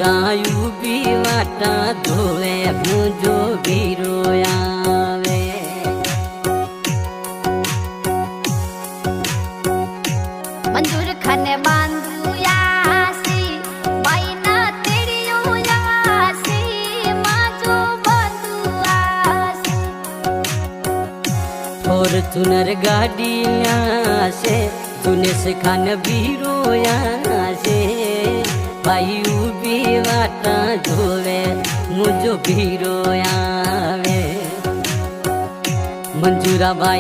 મંજુરાયું બી વાટા ધોવે મુજો વીરો આવે મંજૂર ખાને બાંધુયાસી બાઈના તેડીયુયાસી માજો બંધુઆસી ફોર્ચ્યુનર ગાડી લ્યાશે સુનેશ ખાન વીરો આવે ભાઈ ઉભી વાટા જોવે મુજો વીરો આવે મંજુરાબાઈ